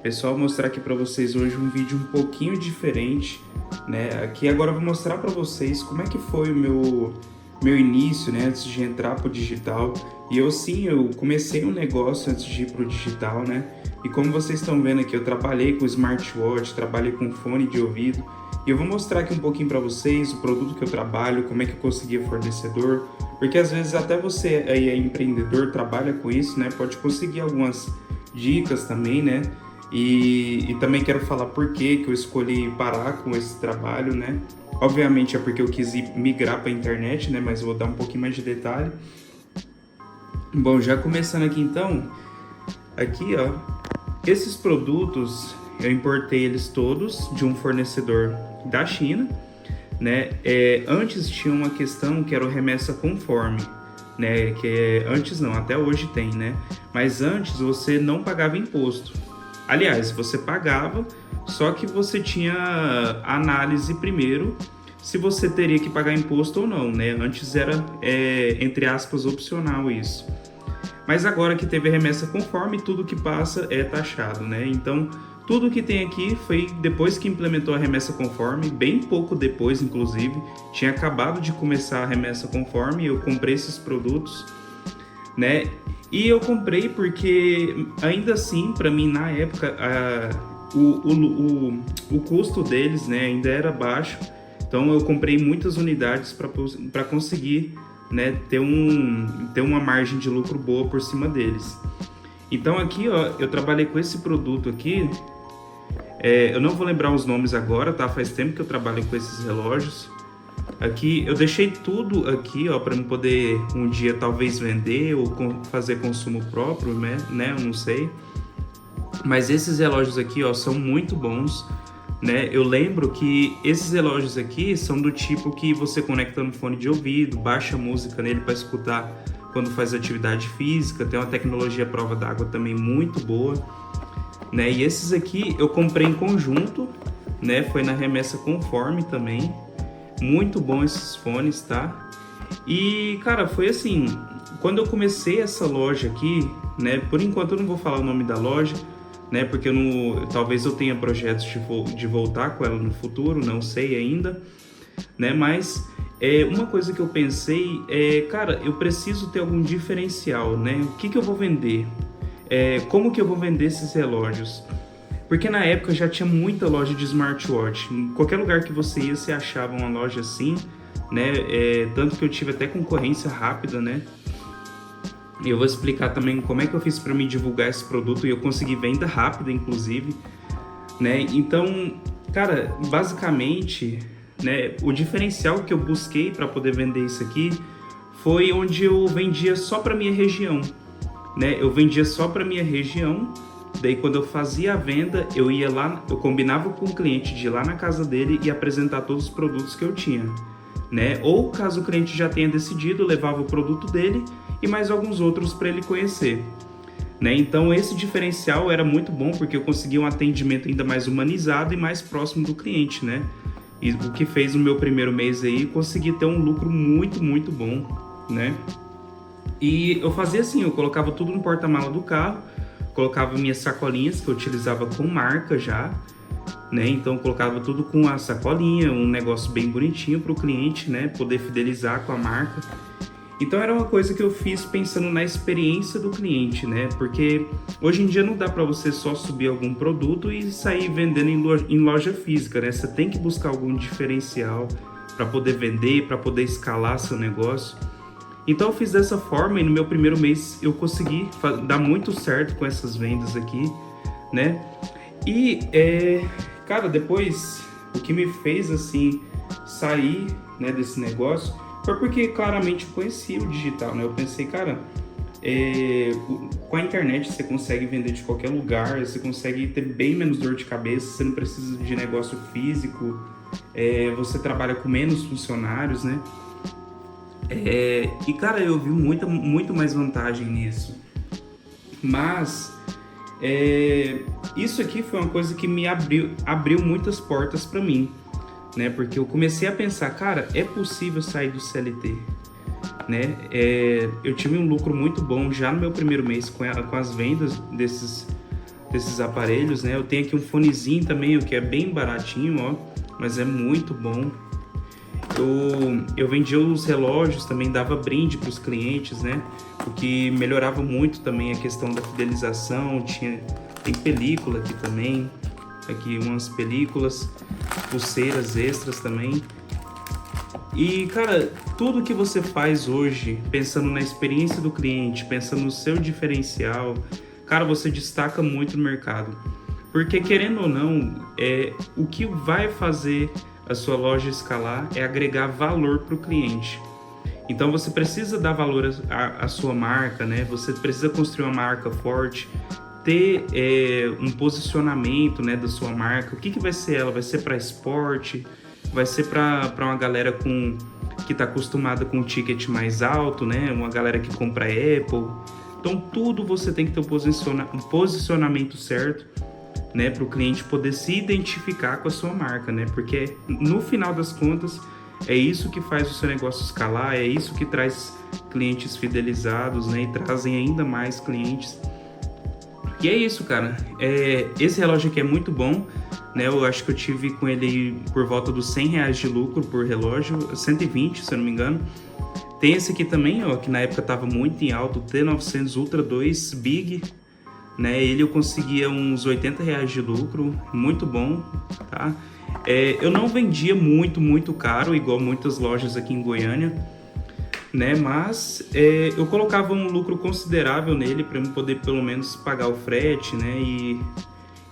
Pessoal, mostrar aqui para vocês hoje um vídeo um pouquinho diferente, né? Aqui agora eu vou mostrar para vocês como é que foi o meu início, né, antes de entrar pro digital. E eu comecei um negócio antes de ir pro digital, né? E como vocês estão vendo aqui, eu trabalhei com smartwatch, trabalhei com fone de ouvido. E eu vou mostrar aqui um pouquinho para vocês o produto que eu trabalho, como é que eu consegui fornecedor, porque às vezes até você aí é empreendedor, trabalha com isso, né? Pode conseguir algumas dicas também, né? E também quero falar por que eu escolhi parar com esse trabalho, né? Obviamente é porque eu quis migrar para a internet, né? Mas eu vou dar um pouquinho mais de detalhe. Bom, já começando aqui então, aqui ó, esses produtos eu importei eles todos de um fornecedor da China, né? Antes tinha uma questão que era o remessa conforme, né? Antes não, até hoje tem, né? Mas antes você não pagava imposto. Aliás, você pagava, só que você tinha a análise primeiro se você teria que pagar imposto ou não, né? Antes era, entre aspas, opcional isso. Mas agora que teve a remessa conforme, tudo que passa é taxado, né? Então, tudo que tem aqui foi depois que implementou a remessa conforme, bem pouco depois, inclusive. Tinha acabado de começar a remessa conforme, eu comprei esses produtos, né? E eu comprei porque, ainda assim, para mim, na época, o custo deles, né, ainda era baixo. Então, eu comprei muitas unidades para conseguir, né, ter uma margem de lucro boa por cima deles. Então, aqui, ó, eu trabalhei com esse produto aqui. Eu não vou lembrar os nomes agora, tá? Faz tempo que eu trabalho com esses relógios. Aqui eu deixei tudo aqui, ó, para eu poder um dia talvez vender ou fazer consumo próprio, né? Eu não sei. Mas esses relógios aqui, ó, são muito bons, né? Eu lembro que esses relógios aqui são do tipo que você conecta no fone de ouvido, baixa música nele para escutar quando faz atividade física. Tem uma tecnologia prova d'água também muito boa, né? E esses aqui eu comprei em conjunto, né? Foi na remessa conforme também. Muito bom esses fones, tá? E, cara, foi assim, quando eu comecei essa loja aqui, né? Por enquanto eu não vou falar o nome da loja, né? Porque talvez eu tenha projetos de voltar com ela no futuro, não sei ainda, né? Mas uma coisa que eu pensei cara, eu preciso ter algum diferencial, né? O que eu vou vender? Como que eu vou vender esses relógios? Porque na época já tinha muita loja de smartwatch. Em qualquer lugar que você ia, você achava uma loja assim, né? Tanto que eu tive até concorrência rápida, né? E eu vou explicar também como é que eu fiz para me divulgar esse produto e eu consegui venda rápida, inclusive, né? Então, cara, basicamente, né, o diferencial que eu busquei para poder vender isso aqui foi onde eu vendia só para minha região, né? Eu vendia só para minha região. Daí quando eu fazia a venda, eu ia lá, eu combinava com o cliente de ir lá na casa dele e apresentar todos os produtos que eu tinha, né? Ou caso o cliente já tenha decidido, eu levava o produto dele e mais alguns outros para ele conhecer, né? Então esse diferencial era muito bom porque eu conseguia um atendimento ainda mais humanizado e mais próximo do cliente, né? E o que fez no meu primeiro mês aí conseguir ter um lucro muito, muito bom, né? E eu fazia assim, eu colocava tudo no porta-mala do carro, colocava minhas sacolinhas que eu utilizava com marca já, né? Então eu colocava tudo com a sacolinha, um negócio bem bonitinho para o cliente, né? Poder fidelizar com a marca. Então era uma coisa que eu fiz pensando na experiência do cliente, né? Porque hoje em dia não dá para você só subir algum produto e sair vendendo em loja física, né? Você tem que buscar algum diferencial para poder vender, para poder escalar seu negócio. Então eu fiz dessa forma e no meu primeiro mês eu consegui dar muito certo com essas vendas aqui, né? E, cara, depois o que me fez, assim, sair, né, desse negócio foi porque claramente eu conhecia o digital, né? Eu pensei, cara, com a internet você consegue vender de qualquer lugar, você consegue ter bem menos dor de cabeça, você não precisa de negócio físico, você trabalha com menos funcionários, né? E cara, eu vi muito mais vantagem nisso. Mas isso aqui foi uma coisa que me abriu muitas portas para mim, né? Porque eu comecei a pensar, cara, é possível sair do CLT, né? Eu tive um lucro muito bom já no meu primeiro mês com as vendas desses aparelhos, né? Eu tenho aqui um fonezinho também, o que é bem baratinho, ó, mas é muito bom. Eu vendia os relógios, também dava brinde para os clientes, né? O que melhorava muito também a questão da fidelização. Tem película aqui também, aqui umas películas, pulseiras extras também. E, cara, tudo que você faz hoje, pensando na experiência do cliente, pensando no seu diferencial, cara, você destaca muito no mercado. Porque, querendo ou não, o que vai fazer a sua loja escalar é agregar valor para o cliente. Então, você precisa dar valor à sua marca, né? Você precisa construir uma marca forte, ter um posicionamento, né, da sua marca. O que vai ser ela? Vai ser para esporte? Vai ser para uma galera que está acostumada com um ticket mais alto, né? Uma galera que compra Apple. Então, tudo você tem que ter um posicionamento certo, né? Para o cliente poder se identificar com a sua marca, né? Porque, no final das contas, é isso que faz o seu negócio escalar, é isso que traz clientes fidelizados, né? E trazem ainda mais clientes. E é isso, cara. Esse relógio aqui é muito bom, né? Eu acho que eu tive com ele por volta dos R$100 de lucro por relógio, 120, se eu não me engano. Tem esse aqui também, ó, que na época estava muito em alta, o T900 Ultra 2 Big, né? Ele eu conseguia uns R$80 de lucro, muito bom, tá? Eu não vendia muito caro, igual muitas lojas aqui em Goiânia, né? Mas eu colocava um lucro considerável nele para eu poder pelo menos pagar o frete, né?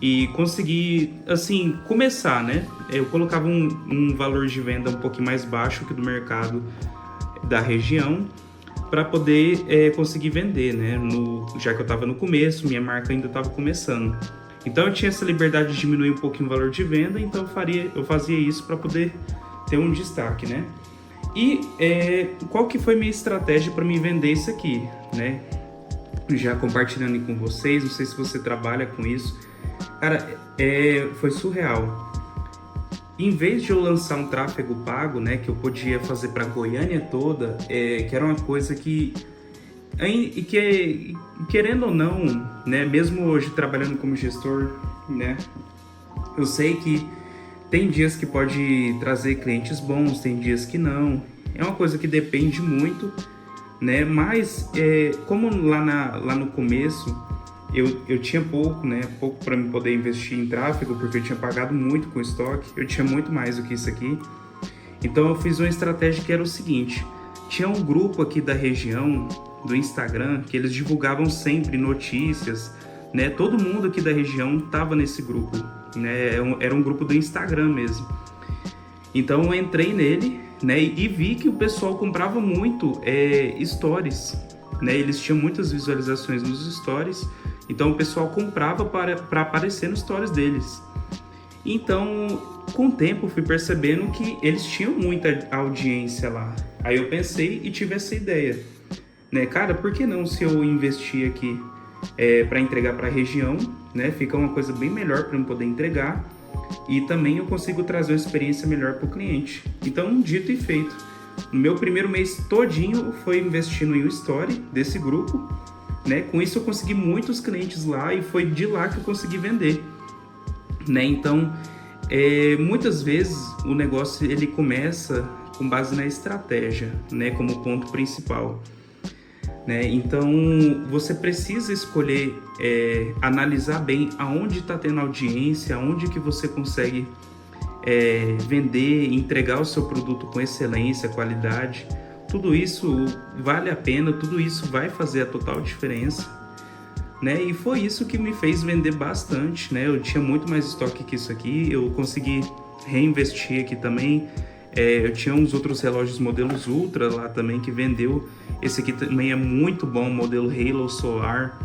E conseguir, assim, começar, né? Eu colocava um valor de venda um pouquinho mais baixo que do mercado da região para poder conseguir vender, né? Já que eu estava no começo, minha marca ainda estava começando. Então eu tinha essa liberdade de diminuir um pouquinho o valor de venda, então eu fazia isso para poder ter um destaque, né? E qual que foi minha estratégia para me vender isso aqui, né? Já compartilhando com vocês, não sei se você trabalha com isso. Cara, foi surreal. Em vez de eu lançar um tráfego pago, né, que eu podia fazer para Goiânia toda, que era uma coisa que querendo ou não, né, mesmo hoje trabalhando como gestor, né, eu sei que tem dias que pode trazer clientes bons, tem dias que não. É uma coisa que depende muito, né? Mas como lá no começo eu tinha pouco, né? Pouco para me poder investir em tráfego, porque eu tinha pagado muito com estoque. Eu tinha muito mais do que isso aqui. Então eu fiz uma estratégia que era o seguinte: tinha um grupo aqui da região do Instagram que eles divulgavam sempre notícias, né? Todo mundo aqui da região estava nesse grupo, né? Era um grupo do Instagram mesmo. Então eu entrei nele, né? E vi que o pessoal comprava muito stories, né? Eles tinham muitas visualizações nos stories, então o pessoal comprava para aparecer nos stories deles. Então, com o tempo, fui percebendo que eles tinham muita audiência lá. Aí eu pensei e tive essa ideia, né? Cara, por que não se eu investir aqui para entregar para a região, né? Fica uma coisa bem melhor para eu poder entregar e também eu consigo trazer uma experiência melhor para o cliente. Então, dito e feito. No meu primeiro mês todinho foi investindo em um story desse grupo, né? Com isso eu consegui muitos clientes lá e foi de lá que eu consegui vender, né? Então, muitas vezes o negócio ele começa com base na estratégia, né? Como ponto principal, né? Então, você precisa escolher, analisar bem aonde está tendo audiência, aonde que você consegue vender, entregar o seu produto com excelência, qualidade. Tudo isso vale a pena, tudo isso vai fazer a total diferença, né? E foi isso que me fez vender bastante, né? Eu tinha muito mais estoque que isso aqui, eu consegui reinvestir aqui também. Eu tinha uns outros relógios modelos Ultra lá também que vendeu. Esse aqui também é muito bom, modelo Halo Solar,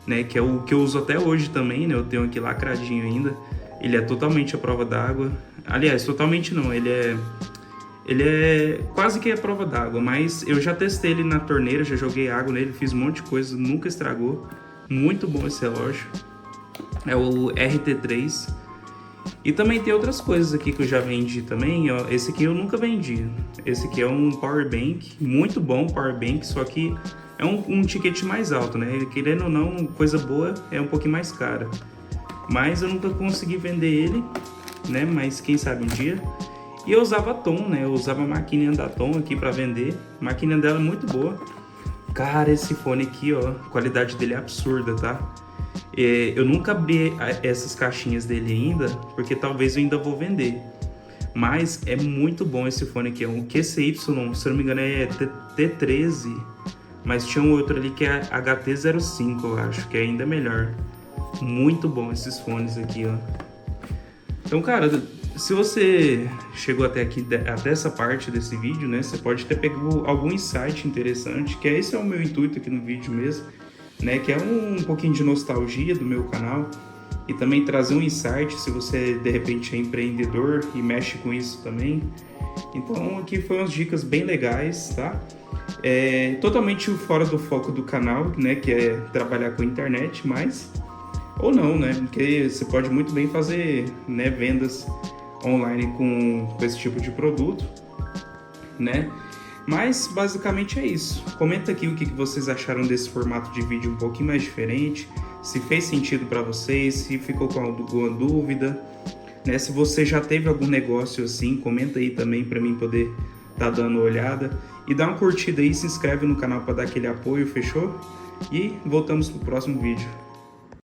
né? Que é o que eu uso até hoje também, né? Eu tenho aqui lacradinho ainda. Ele é totalmente à prova d'água. Aliás, totalmente não, ele é quase que a prova d'água, mas eu já testei ele na torneira, já joguei água nele, fiz um monte de coisa, nunca estragou. Muito bom esse relógio. É o RT3. E também tem outras coisas aqui que eu já vendi também, ó. Esse aqui eu nunca vendi. Esse aqui é um power bank, muito bom power bank, só que é um ticket mais alto, né? Querendo ou não, coisa boa é um pouquinho mais cara. mas eu nunca consegui vender ele, né? Mas quem sabe um dia. E eu usava a Tom, né? Eu usava a maquininha da Tom aqui para vender. A maquininha dela é muito boa. Cara, esse fone aqui, ó, a qualidade dele é absurda, tá? Eu nunca abri essas caixinhas dele ainda, porque talvez eu ainda vou vender. Mas é muito bom esse fone aqui, é um QCY, se eu não me engano é T13, mas tinha um outro ali que é HT05, eu acho, que é ainda melhor. Muito bom esses fones aqui, ó. Então, cara, se você chegou até aqui, até essa parte desse vídeo, né, você pode ter pego algum insight interessante, que esse é o meu intuito aqui no vídeo mesmo, né, que é um pouquinho de nostalgia do meu canal e também trazer um insight se você de repente é empreendedor e mexe com isso também. Então aqui foram umas dicas bem legais, tá? Totalmente fora do foco do canal, né, que é trabalhar com a internet, mas ou não, né? Porque você pode muito bem fazer, né, vendas online com esse tipo de produto, né? Mas basicamente é isso. Comenta aqui o que vocês acharam desse formato de vídeo um pouquinho mais diferente, se fez sentido para vocês, se ficou com alguma dúvida, né? Se você já teve algum negócio assim, comenta aí também para mim poder tá dando uma olhada. E dá uma curtida aí, se inscreve no canal para dar aquele apoio, fechou? E voltamos pro próximo vídeo.